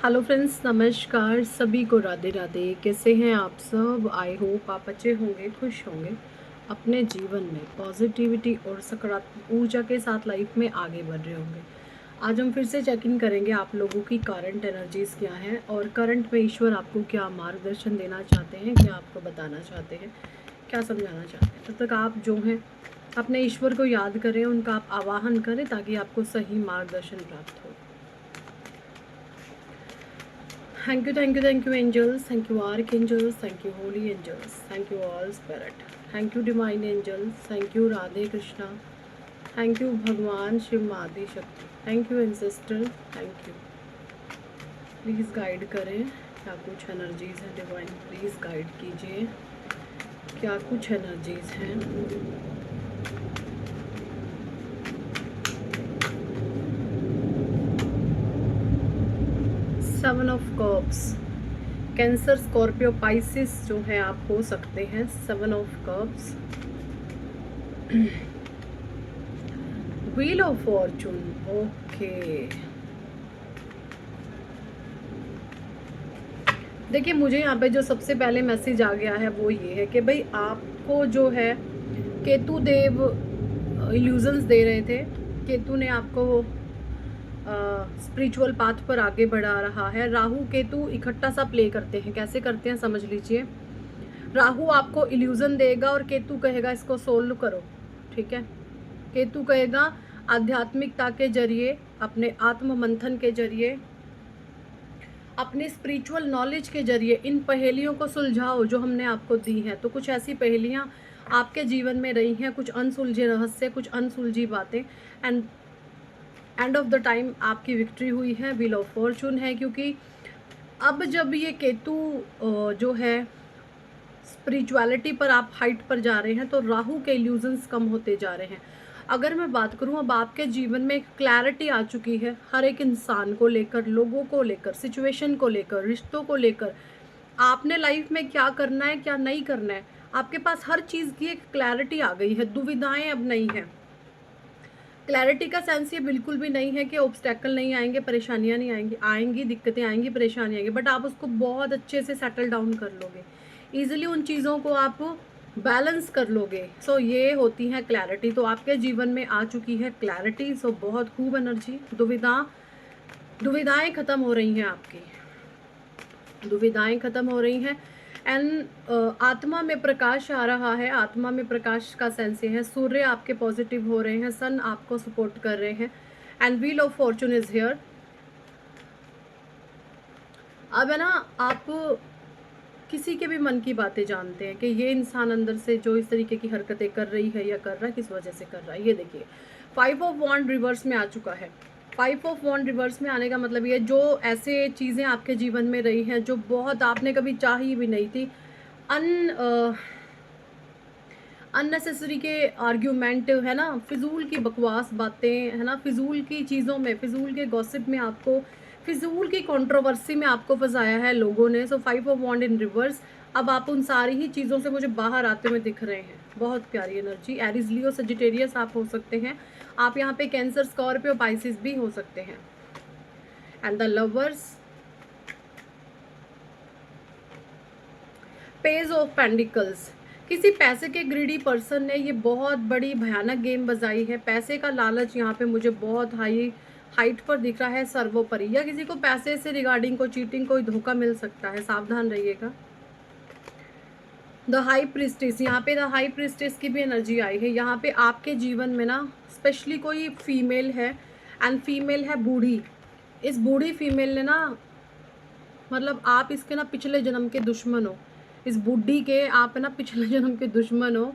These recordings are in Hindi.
हेलो फ्रेंड्स, नमस्कार। सभी को राधे राधे। कैसे हैं आप सब? आई होप आप अच्छे होंगे, खुश होंगे, अपने जीवन में पॉजिटिविटी और सकारात्मक ऊर्जा के साथ लाइफ में आगे बढ़ रहे होंगे। आज हम फिर से चेक इन करेंगे आप लोगों की करंट एनर्जीज़ क्या हैं और करंट में ईश्वर आपको क्या मार्गदर्शन देना चाहते हैं, क्या आपको बताना चाहते हैं, क्या समझाना चाहते हैं। तब तक आप जो हैं अपने ईश्वर को याद करें, उनका आप आवाहन करें ताकि आपको सही मार्गदर्शन प्राप्त हो। Thank you, angels. Thank you, archangels. Thank you, holy angels. Thank you, all spirit. Thank you, divine angels. Thank you, Radhe Krishna. Thank you, Bhagwan Shiv Mahadi Shakti. Thank you, ancestor. Thank you. Please guide करें क्या कुछ एनर्जीज़ हैं डिवाइन, प्लीज़ गाइड कीजिए क्या कुछ एनर्जीज़ हैं। Seven of cups, cancer, Scorpio, Pisces जो है आप हो सकते हैं। Seven of cups, wheel of Fortune. Okay, देखिए मुझे यहाँ पे जो सबसे पहले मैसेज आ गया है वो ये है कि भाई आपको जो है केतु देव इल्यूजन्स दे रहे थे। केतु ने आपको स्पिरिचुअल पाथ पर आगे बढ़ा रहा है। राहु केतु इकट्ठा सा प्ले करते हैं, कैसे करते हैं समझ लीजिए। राहु आपको इल्यूजन देगा और केतु कहेगा इसको सोल्व करो, ठीक है। केतु कहेगा आध्यात्मिकता के जरिए, अपने आत्म मंथन के जरिए, अपने स्पिरिचुअल नॉलेज के जरिए इन पहेलियों को सुलझाओ जो हमने आपको दी हैं। तो कुछ ऐसी पहेलियां आपके जीवन में रही हैं, कुछ अनसुलझे रहस्य, कुछ अनसुलझी बातें, and end of the time आपकी विक्ट्री हुई है। व्हील ऑफ फॉर्चून है, क्योंकि अब जब ये केतु जो है स्पिरिचुअलिटी पर आप हाइट पर जा रहे हैं तो राहु के इल्यूजन्स कम होते जा रहे हैं। अगर मैं बात करूं, अब आपके जीवन में एक क्लैरिटी आ चुकी है हर एक इंसान को लेकर, लोगों को लेकर, सिचुएशन को लेकर, रिश्तों को लेकर। आपने लाइफ में क्या करना है, क्या नहीं करना है, आपके पास हर चीज़ की एक क्लैरिटी आ गई है। दुविधाएं अब नहीं है। क्लैरिटी का सेंस ये बिल्कुल भी नहीं है कि ऑब्स्टेकल नहीं आएंगे, परेशानियां नहीं आएंगी, आएंगी दिक्कतें आएंगी, परेशानी आएंगी, बट आप उसको बहुत अच्छे से सेटल डाउन कर लोगे। ईजिली उन चीज़ों को आप बैलेंस कर लोगे। सो ये होती है क्लैरिटी। तो आपके जीवन में आ चुकी है क्लैरिटी। सो बहुत खूब एनर्जी। दुविधाएं खत्म हो रही हैं आपकी, दुविधाएं खत्म हो रही हैं। एंड आत्मा में प्रकाश आ रहा है। आत्मा में प्रकाश का सेंस ये है, सूर्य आपके पॉजिटिव हो रहे हैं, सन आपको सपोर्ट कर रहे हैं, and wheel of Fortune is here. अब है ना, आप किसी के भी मन की बातें जानते हैं कि ये इंसान अंदर से जो इस तरीके की हरकतें कर रही है या कर रहा है, किस वजह से कर रहा है। ये देखिए, 5 ऑफ वॉन्ड रिवर्स में आ चुका है। 5 ऑफ वॉन्ड रिवर्स में आने का मतलब ये, जो ऐसे चीज़ें आपके जीवन में रही हैं जो बहुत आपने कभी चाही भी नहीं थी, अननेसेसरी के आर्ग्यूमेंट है ना, फिजूल की बकवास बातें है ना, फिजूल की चीज़ों में, फिजूल के गॉसिप में आपको, फिजूल की कंट्रोवर्सी में आपको फंसाया है लोगों ने। सो 5 ऑफ वॉन्ड इन रिवर्स। अब आप उन सारी ही चीज़ों से मुझे बाहर आते हुए दिख रहे हैं। बहुत प्यारी एनर्जी। एरीज, लियो, सजिटेरियस आप हो सकते हैं। आप यहाँ पे कैंसर, स्कॉर्पियो, पाइसिस भी हो सकते हैं। And the lovers, page of pentacles. किसी पैसे के ग्रीडी पर्सन ने ये बहुत बड़ी भयानक गेम बजाई है। पैसे का लालच यहाँ पे मुझे बहुत हाइट पर दिख रहा है, सर्वोपरि। या किसी को पैसे से रिगार्डिंग कोई चीटिंग, कोई धोखा मिल सकता है, सावधान रहिएगा। द हाई प्रिस्टेस, यहाँ पे द हाई प्रिस्टेस की भी एनर्जी आई है। यहाँ पे आपके जीवन में ना स्पेशली कोई फीमेल है, एंड फीमेल है बूढ़ी। इस बूढ़ी फीमेल ने ना, मतलब आप इसके ना पिछले जन्म के दुश्मन हो। इस बुढ़ी के आप ना पिछले जन्म के दुश्मन हो।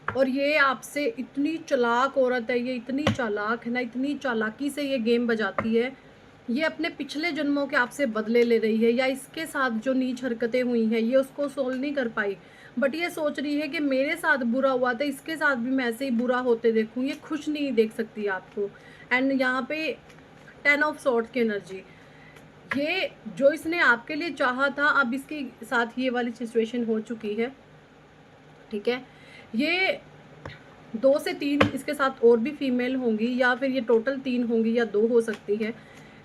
और ये आपसे इतनी चालाक औरत है, ये इतनी चालाक है ना, इतनी चालाकी से ये गेम बजाती है। ये अपने पिछले जन्मों के आपसे बदले ले रही है, या इसके साथ जो नीच हरकतें हुई हैं ये उसको सोल्व नहीं कर पाई, बट ये सोच रही है कि मेरे साथ बुरा हुआ था, इसके साथ भी मैं ऐसे ही बुरा होते देखूँ। ये खुश नहीं देख सकती आपको। एंड यहाँ पे 10 ऑफ सॉर्ड की एनर्जी। ये जो इसने आपके लिए चाहा था, अब इसके साथ ये वाली सिचुएशन हो चुकी है, ठीक है। ये 2 से 3 इसके साथ और भी फीमेल होंगी, या फिर ये टोटल 3 होंगी या 2 हो सकती है।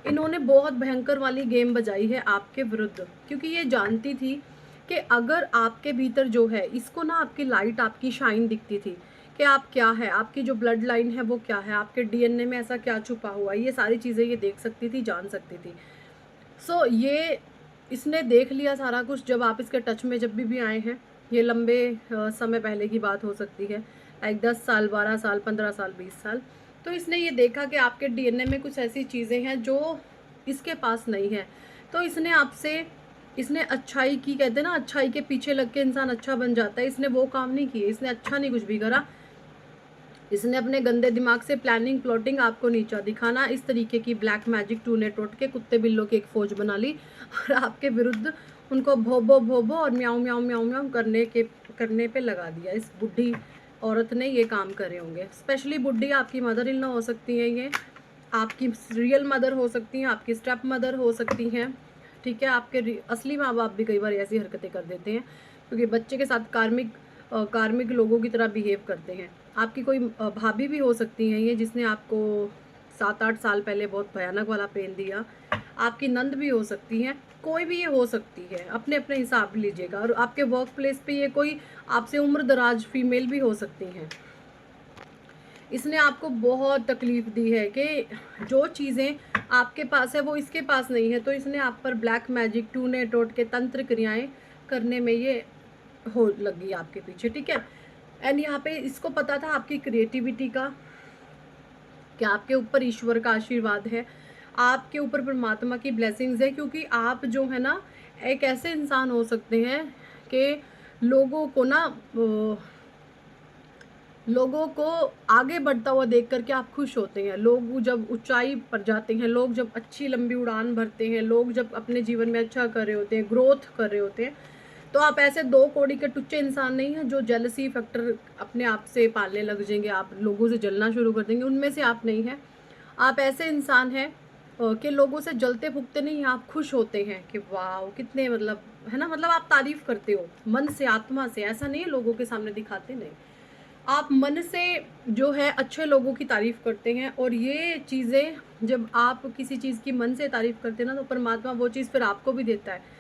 इन्होंने बहुत भयंकर वाली गेम बजाई है आपके विरुद्ध, क्योंकि ये जानती थी कि अगर आपके भीतर जो है, इसको ना आपकी लाइट, आपकी शाइन दिखती थी कि आप क्या है, आपकी जो ब्लड लाइन है वो क्या है, आपके डीएनए में ऐसा क्या छुपा हुआ है, ये सारी चीज़ें ये देख सकती थी, जान सकती थी। सो ये इसने देख लिया सारा कुछ जब आप इसके टच में जब भी आए हैं। ये लंबे समय पहले की बात हो सकती है, लाइक 10 साल, 12 साल, 15 साल, 20 साल। तो इसने ये देखा कि आपके डीएनए में कुछ ऐसी चीज़ें हैं जो इसके पास नहीं है। तो इसने आपसे, इसने अच्छाई की, कहते हैं ना अच्छाई के पीछे लग के इंसान अच्छा बन जाता है, इसने वो काम नहीं किए, इसने अच्छा नहीं कुछ भी करा। इसने अपने गंदे दिमाग से प्लानिंग प्लॉटिंग आपको नीचा दिखाना, इस तरीके की ब्लैक मैजिक टूने टोट के कुत्ते बिल्लों की एक फौज बना ली और आपके विरुद्ध उनको भोबो भोबो और म्याऊं म्याऊं म्याऊं म्याऊं करने पे लगा दिया। इस बुढ़ी औरत ने ये काम करे होंगे। स्पेशली बुढ़ी आपकी मदर इन लॉ हो सकती है, ये आपकी रियल मदर हो सकती हैं, आपकी स्टेप मदर हो सकती हैं, ठीक है। आपके असली माँ बाप भी कई बार ऐसी हरकतें कर देते हैं, क्योंकि बच्चे के साथ कार्मिक लोगों की तरह बिहेव करते हैं। आपकी कोई भाभी भी हो सकती हैं ये, जिसने आपको 7-8 साल पहले बहुत भयानक वाला पेन दिया। आपकी नंद भी हो सकती हैं, कोई भी ये हो सकती है, अपने अपने हिसाब लीजिएगा। और आपके वर्क प्लेस पे ये कोई आपसे उम्र दराज फीमेल भी हो सकती हैं। इसने आपको बहुत तकलीफ दी है कि जो चीज़ें आपके पास है वो इसके पास नहीं है, तो इसने आप पर ब्लैक मैजिक टूने टोट के तंत्र क्रियाएं करने में ये हो लगी आपके पीछे, ठीक है। एंड यहाँ पे इसको पता था आपकी क्रिएटिविटी का, कि आपके ऊपर ईश्वर का आशीर्वाद है, आपके ऊपर परमात्मा की ब्लेसिंग्स है, क्योंकि आप जो है ना एक ऐसे इंसान हो सकते हैं कि लोगों को ना लोगों को आगे बढ़ता हुआ देख करके आप खुश होते हैं। लोग जब ऊंचाई पर जाते हैं, लोग जब अच्छी लंबी उड़ान भरते हैं, लोग जब अपने जीवन में अच्छा कर रहे होते हैं, ग्रोथ कर रहे होते हैं, तो आप ऐसे 2 कौड़ी के टुच्चे इंसान नहीं हैं जो जेलसी फैक्टर अपने आप से पालने लग जाएंगे, आप लोगों से जलना शुरू कर देंगे। उनमें से आप नहीं हैं। आप ऐसे इंसान हैं कि लोगों से जलते फूकते नहीं, आप खुश होते हैं कि वाह कितने, मतलब है ना, मतलब आप तारीफ करते हो मन से, आत्मा से। ऐसा नहीं है लोगों के सामने दिखाते, नहीं, आप मन से जो है अच्छे लोगों की तारीफ करते हैं। और ये चीज़ें जब आप किसी चीज़ की मन से तारीफ करते हैं ना, तो परमात्मा वो चीज़ फिर आपको भी देता है।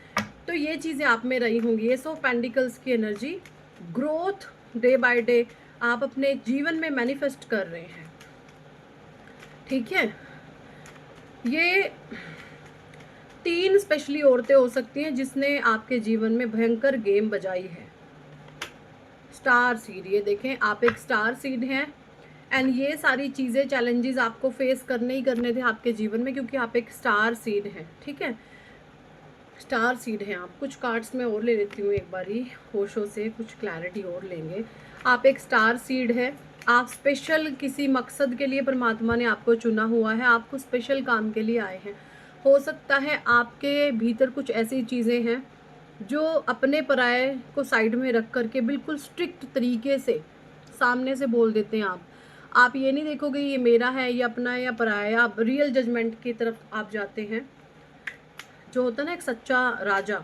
तो ये चीज़ें आप में रही होंगी, ये 100 पेंडिकल्स की energy, growth day by day आप अपने जीवन में मैनिफेस्ट कर रहे हैं, ठीक है। ये 3 स्पेशली औरतें हो सकती हैं जिसने आपके जीवन में भयंकर गेम बजाई है। स्टार सीड, ये देखें आप एक स्टार सीड हैं। एंड ये सारी चीज़ें चैलेंजेस आपको फेस करने ही करने थे आपके जीवन में, क्योंकि आप एक स्टार सीड हैं, ठीक है। स्टार सीड हैं आप। कुछ कार्ड्स मैं और ले लेती हूँ एक बारी होशों से, कुछ क्लैरिटी और लेंगे। आप एक स्टार सीड है, आप स्पेशल किसी मकसद के लिए परमात्मा ने आपको चुना हुआ है, आपको स्पेशल काम के लिए आए हैं। हो सकता है आपके भीतर कुछ ऐसी चीज़ें हैं जो अपने पराये को साइड में रख करके बिल्कुल स्ट्रिक्ट तरीके से सामने से बोल देते हैं। आप ये नहीं देखोगे ये मेरा है, ये अपना है या पराया है, आप रियल जजमेंट की तरफ आप जाते हैं। जो होता है ना एक सच्चा राजा,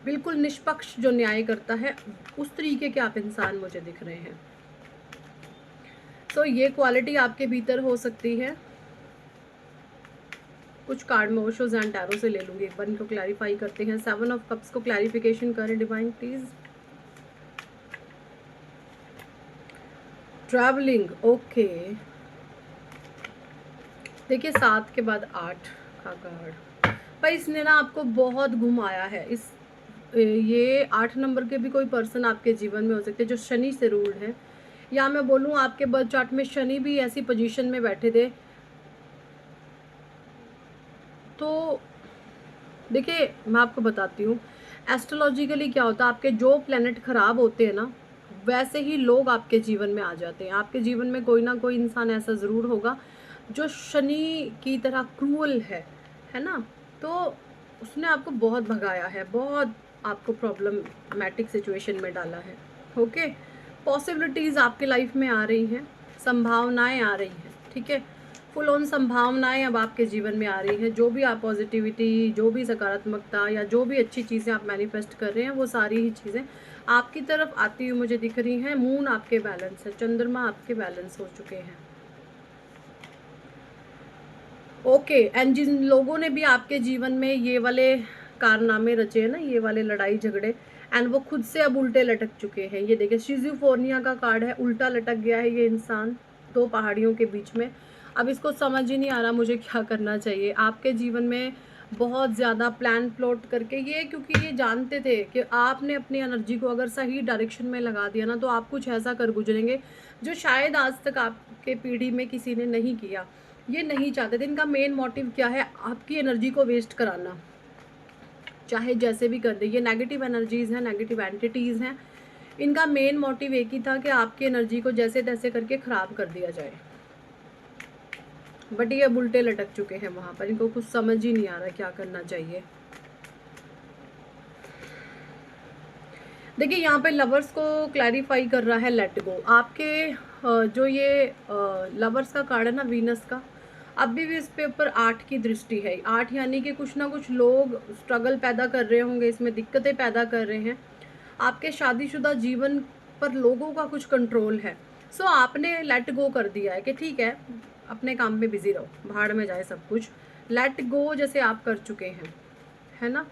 बिल्कुल निष्पक्ष जो न्याय करता है, उस तरीके के आप इंसान मुझे दिख रहे हैं। तो ये क्वालिटी आपके भीतर हो सकती है। कुछ कार्ड में ओशो एंड टैरो से ले लूंगी, एक बार इनको क्लैरिफाई करते हैं। 7 ऑफ कप्स को क्लैरिफिकेशन करें डिवाइन प्लीज। Travelling, okay. देखिए 7 के बाद 8 का कार्ड, भाई इसने ना आपको बहुत घुमाया है। ये 8 नंबर के भी कोई पर्सन आपके जीवन में हो सकते हैं जो शनि से रूल्ड है, या मैं बोलूँ आपके बर्थ चार्ट में शनि भी ऐसी पोजीशन में बैठे थे। तो देखिए मैं आपको बताती हूँ एस्ट्रोलॉजिकली क्या होता है, आपके जो प्लेनेट खराब होते हैं ना, वैसे ही लोग आपके जीवन में आ जाते हैं। आपके जीवन में कोई ना कोई इंसान ऐसा ज़रूर होगा जो शनि की तरह क्रूअल है ना। तो उसने आपको बहुत भगाया है, बहुत आपको प्रॉब्लमैटिक सिचुएशन में डाला है, ओके। पॉसिबिलिटीज़ आपकी लाइफ में आ रही हैं, संभावनाएं आ रही हैं, ठीक है। फुल ऑन संभावनाएं अब आपके जीवन में आ रही हैं। जो भी आप पॉजिटिविटी, जो भी सकारात्मकता या जो भी अच्छी चीज़ें आप मैनिफेस्ट कर रहे हैं, वो सारी ही चीज़ें आपकी तरफ आती हुई मुझे दिख रही हैं। मून आपके बैलेंस है, चंद्रमा आपके बैलेंस हो चुके हैं। ओके, एंड जिन लोगों ने भी आपके जीवन में ये वाले कारनामे रचे हैं ना, ये वाले लड़ाई झगड़े, एंड वो खुद से अब उल्टे लटक चुके हैं। ये देखिए शिज़ोफ्रेनिया का कार्ड है, उल्टा लटक गया है ये इंसान दो पहाड़ियों के बीच में। अब इसको समझ ही नहीं आ रहा मुझे क्या करना चाहिए। आपके जीवन में बहुत ज़्यादा प्लान प्लॉट करके ये, क्योंकि ये जानते थे कि आपने अपनी एनर्जी को अगर सही डायरेक्शन में लगा दिया ना, तो आप कुछ ऐसा कर गुजरेंगे जो शायद आज तक आपके पीढ़ी में किसी ने नहीं किया। ये नहीं चाहते थे। इनका मेन मोटिव क्या है? आपकी एनर्जी को वेस्ट कराना, चाहे जैसे भी कर दे। ये नेगेटिव एनर्जीज हैं, नेगेटिव एंटिटीज़ हैं। इनका मेन मोटिव एक ही था कि आपकी एनर्जी को जैसे तैसे करके ख़राब कर दिया जाए। बट ये अब उल्टे लटक चुके हैं वहाँ पर, इनको कुछ समझ ही नहीं आ रहा क्या करना चाहिए। देखिए यहाँ पे लवर्स को क्लैरिफाई कर रहा है लेट गो। आपके जो ये लवर्स का कार्ड है ना, वीनस का, अभी भी इस पे ऊपर 8 की दृष्टि है। 8 यानी कि कुछ ना कुछ लोग स्ट्रगल पैदा कर रहे होंगे, इसमें दिक्कतें पैदा कर रहे हैं। आपके शादीशुदा जीवन पर लोगों का कुछ कंट्रोल है। सो आपने लेट गो कर दिया है कि ठीक है, अपने काम में बिजी रहो, भाड़ में जाए सब कुछ। लेट गो जैसे आप कर चुके हैं, है ना,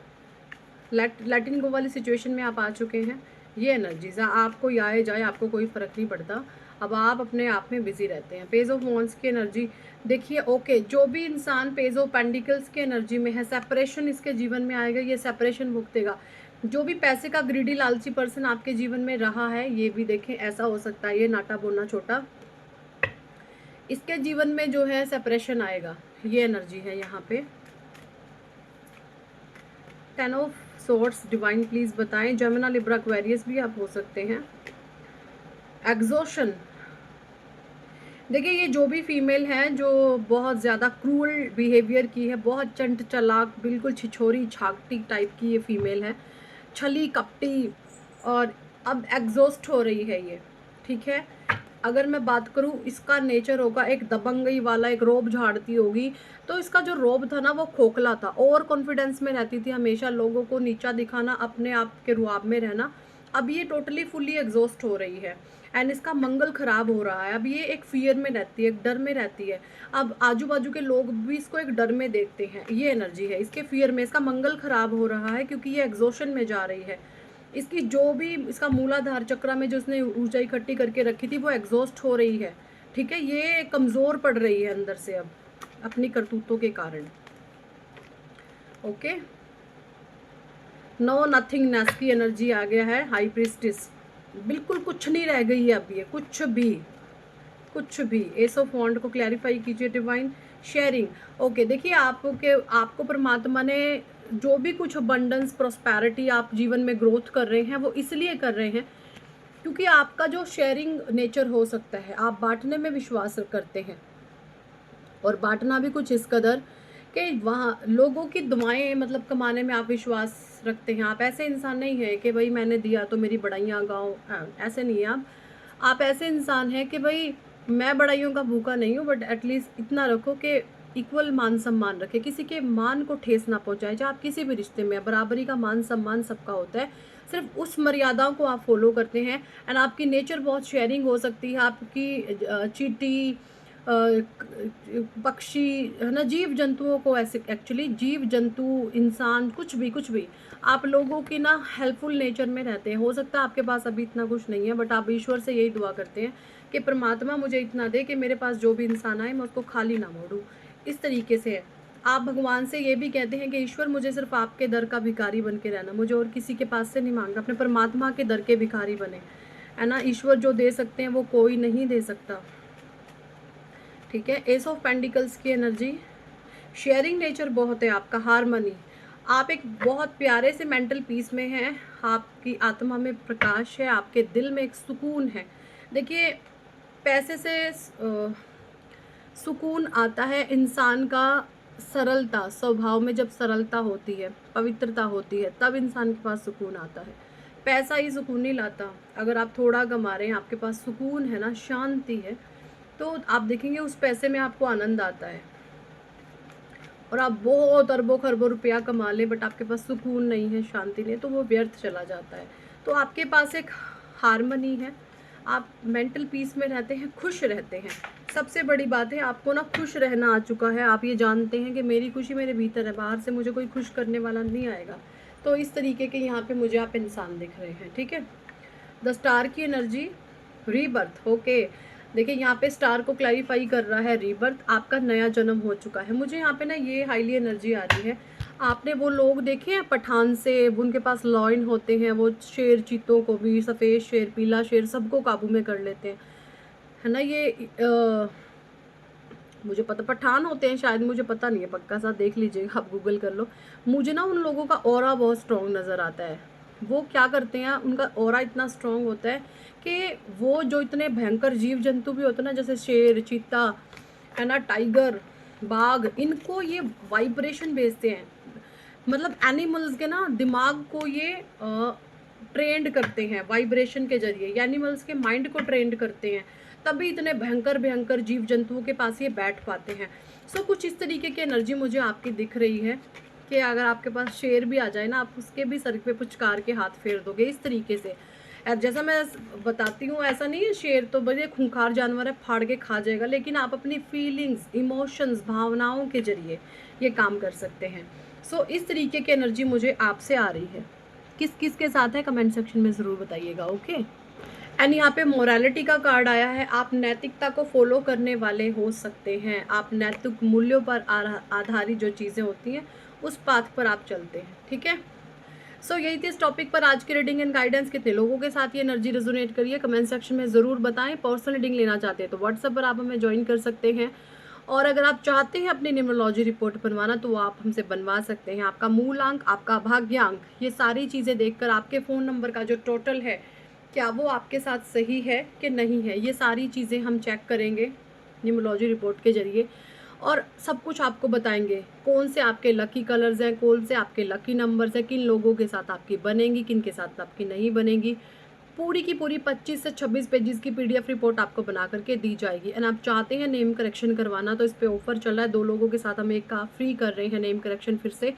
लेट इन गो वाली सिचुएशन में आप आ चुके हैं। ये एनर्जीज है, आपको आए जाए आपको कोई फ़र्क नहीं पड़ता। अब आप अपने आप में बिजी रहते हैं। पेज ऑफ वॉन्ड्स की एनर्जी देखिए। ओके, जो भी इंसान पेज ऑफ पेंडिकल्स की एनर्जी में है, सेपरेशन इसके जीवन में आएगा, ये सेपरेशन भुगतेगा। जो भी पैसे का ग्रीडी लालची पर्सन आपके जीवन में रहा है, ये भी देखें ऐसा हो सकता है, ये नाटा बोना छोटा, इसके जीवन में जो है सेपरेशन आएगा। ये एनर्जी है यहाँ पे। 10 ऑफ सोर्ट्स डिवाइन प्लीज बताएं। जमुना लिब्रा एक्वेरियस भी आप हो सकते हैं। एग्जॉशन देखिए, ये जो भी फीमेल है जो बहुत ज़्यादा क्रूअल बिहेवियर की है, बहुत चंट चालाक, बिल्कुल छिछोरी छाकटी टाइप की ये फीमेल है, छली कपटी, और अब एग्जॉस्ट हो रही है ये, ठीक है। अगर मैं बात करूँ, इसका नेचर होगा एक दबंगई वाला, एक रोब झाड़ती होगी। तो इसका जो रोब था ना, वो खोखला था, ओवर कॉन्फिडेंस में रहती थी, हमेशा लोगों को नीचा दिखाना, अपने आप के रुआब में रहना। अब ये टोटली फुल्ली एग्जॉस्ट हो रही है, एंड इसका मंगल खराब हो रहा है। अब ये एक फियर में रहती है, एक डर में रहती है। अब आजू बाजू के लोग भी इसको एक डर में देखते हैं। ये एनर्जी है इसके फियर में, इसका मंगल खराब हो रहा है क्योंकि ये एग्जॉशन में जा रही है। इसकी जो भी इसका मूलाधार चक्र में जो उसने ऊर्जा इकट्ठी करके रखी थी, वो एग्जॉस्ट हो रही है, ठीक है। ये कमज़ोर पड़ रही है अंदर से अब अपनी करतूतों के कारण। ओके, नो नथिंगनेस की एनर्जी आ गया है। हाई प्रीस्टिस, बिल्कुल कुछ नहीं रह गई है अब, ये कुछ भी कुछ भी। एस ऑफ वॉन्ड को क्लैरिफाई कीजिए डिवाइन। शेयरिंग, ओके, देखिए आपको परमात्मा ने जो भी कुछ अबंडेंस प्रॉस्पेरिटी आप जीवन में ग्रोथ कर रहे हैं, वो इसलिए कर रहे हैं क्योंकि आपका जो शेयरिंग नेचर हो सकता है, आप बांटने में विश्वास करते हैं, और बांटना भी कुछ इस कदर कि वहाँ लोगों की दुआएं मतलब कमाने में आप विश्वास रखते हैं। आप ऐसे इंसान नहीं है कि भाई मैंने दिया तो मेरी बड़ाइयाँ गाऊँ, ऐसे नहीं है आप ऐसे इंसान हैं कि भाई मैं बड़ाइयों का भूखा नहीं हूँ, बट एटलीस्ट इतना रखो कि इक्वल मान सम्मान रखे, किसी के मान को ठेस ना पहुँचाए। चाहे आप किसी भी रिश्ते में, बराबरी का मान सम्मान सबका होता है, सिर्फ उस मर्यादाओं को आप फॉलो करते हैं। एंड आपकी नेचर बहुत शेयरिंग हो सकती है, आपकी चींटी, पक्षी, है ना, जीव जंतुओं को, ऐसे एक्चुअली जीव जंतु, इंसान, कुछ भी आप लोगों की ना हेल्पफुल नेचर में रहते हैं। हो सकता है आपके पास अभी इतना कुछ नहीं है, बट आप ईश्वर से यही दुआ करते हैं कि परमात्मा मुझे इतना दे कि मेरे पास जो भी इंसान आए मैं उसको खाली ना मोड़ूँ। इस तरीके से है। आप भगवान से ये भी कहते हैं कि ईश्वर मुझे सिर्फ आपके दर का भिखारी बन के रहना, मुझे और किसी के पास से नहीं मांगना, अपने परमात्मा के दर के भिखारी बने, है ना। ईश्वर जो दे सकते हैं वो कोई नहीं दे सकता, ठीक है। एस ऑफ पेंडिकल्स की एनर्जी, शेयरिंग नेचर बहुत है आपका। हारमनी, आप एक बहुत प्यारे से मेंटल पीस में हैं, आपकी आत्मा में प्रकाश है, आपके दिल में एक सुकून है। देखिए, पैसे से सुकून आता है इंसान का सरलता, स्वभाव में जब सरलता होती है, पवित्रता होती है, तब इंसान के पास सुकून आता है। पैसा ही सुकून नहीं लाता। अगर आप थोड़ा कमा रहे हैं, आपके पास सुकून है ना, शांति है, तो आप देखेंगे उस पैसे में आपको आनंद आता है। और आप बहुत अरबों खरबों रुपया कमा लें, बट आपके पास सुकून नहीं है, शांति नहीं है, तो वो व्यर्थ चला जाता है। तो आपके पास एक हारमनी है, आप मेंटल पीस में रहते हैं, खुश रहते हैं। सबसे बड़ी बात है, आपको ना खुश रहना आ चुका है। आप ये जानते हैं कि मेरी खुशी मेरे भीतर है, बाहर से मुझे कोई खुश करने वाला नहीं आएगा। तो इस तरीके के यहाँ पे मुझे आप इंसान दिख रहे हैं, ठीक है। द स्टार की एनर्जी रीबर्थ, ओके। देखिए यहाँ पे स्टार को क्लैरिफाई कर रहा है, रीबर्थ, आपका नया जन्म हो चुका है। मुझे यहाँ पे ना ये हाईली एनर्जी आ रही है। आपने वो लोग देखे हैं पठान से, उनके पास लॉइन होते हैं, वो शेर चीतों को भी, सफ़ेद शेर, पीला शेर, सबको काबू में कर लेते हैं, है ना। ये मुझे पता पठान होते हैं शायद, मुझे पता नहीं है पक्का सा, देख लीजिएगा, आप गूगल कर लो। मुझे ना उन लोगों का ऑरा बहुत स्ट्रॉन्ग नज़र आता है। वो क्या करते हैं, उनका ऑरा इतना स्ट्रॉन्ग होता है कि वो जो इतने भयंकर जीव जंतु भी होते हैं ना, जैसे शेर, चीता, है ना, टाइगर, बाघ, इनको ये वाइब्रेशन भेजते हैं। मतलब एनिमल्स के ना दिमाग को ये ट्रेंड करते हैं वाइब्रेशन के जरिए, एनिमल्स के माइंड को ट्रेंड करते हैं, तभी इतने भयंकर भयंकर जीव जंतुओं के पास ये बैठ पाते हैं। सो कुछ इस तरीके की एनर्जी मुझे आपकी दिख रही है कि अगर आपके पास शेर भी आ जाए ना, आप उसके भी सर पे पुचकार के हाथ फेर दोगे इस तरीके से। जैसा मैं बताती हूँ ऐसा नहीं है, शेर तो बड़े खूंखार जानवर है, फाड़ के खा जाएगा, लेकिन आप अपनी फीलिंग्स, इमोशंस, भावनाओं के जरिए ये काम कर सकते हैं। सो इस तरीके की एनर्जी मुझे आपसे आ रही है। किस किस के साथ है कमेंट सेक्शन में ज़रूर बताइएगा, ओके। एंड यहाँ पे मोरालिटी का कार्ड आया है। आप नैतिकता को फॉलो करने वाले हो सकते हैं। आप नैतिक मूल्यों पर आधारित जो चीज़ें होती हैं उस पाथ पर आप चलते हैं, ठीक है। सो यही थी इस टॉपिक पर आज की रीडिंग एंड गाइडेंस। कितने लोगों के साथ ये एनर्जी रेजोनेट करिए कमेंट सेक्शन में ज़रूर बताएं। पर्सनल रीडिंग लेना चाहते हैं तो व्हाट्सएप पर आप हमें ज्वाइन कर सकते हैं, और अगर आप चाहते हैं अपनी न्यूमरोलॉजी रिपोर्ट बनवाना तो वो आप हमसे बनवा सकते हैं। आपका मूलांक, आपका भाग्यांक, ये सारी चीज़ें देखकर आपके फ़ोन नंबर का जो टोटल है, क्या वो आपके साथ सही है कि नहीं है, ये सारी चीज़ें हम चेक करेंगे न्यूमरोलॉजी रिपोर्ट के जरिए, और सब कुछ आपको बताएंगे। कौन से आपके लकी कलर्स हैं, कौन से आपके लकी नंबर्स हैं, किन लोगों के साथ आपकी बनेंगी, किन के साथ आपकी नहीं बनेंगी। पूरी की पूरी 25 से 26 पेजेस की PDF रिपोर्ट आपको बना करके दी जाएगी। एंड आप चाहते हैं नेम करेक्शन करवाना तो इस पे ऑफर चल रहा है, 2 लोगों के साथ हम एक का फ्री कर रहे हैं नेम करेक्शन। फिर से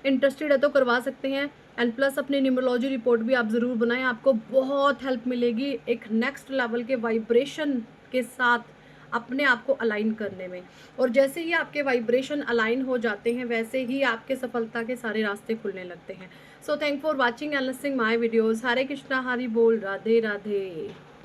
इंटरेस्टेड है तो करवा सकते हैं। एंड प्लस अपनी न्यूमरोलॉजी रिपोर्ट भी आप ज़रूर बनाएं, आपको बहुत हेल्प मिलेगी एक नेक्स्ट लेवल के वाइब्रेशन के साथ अपने आप को अलाइन करने में। और जैसे ही आपके वाइब्रेशन अलाइन हो जाते हैं वैसे ही आपके सफलता के सारे रास्ते खुलने लगते हैं। So thank for watching and listening my videos. Hare Krishna, Hari बोल, राधे राधे।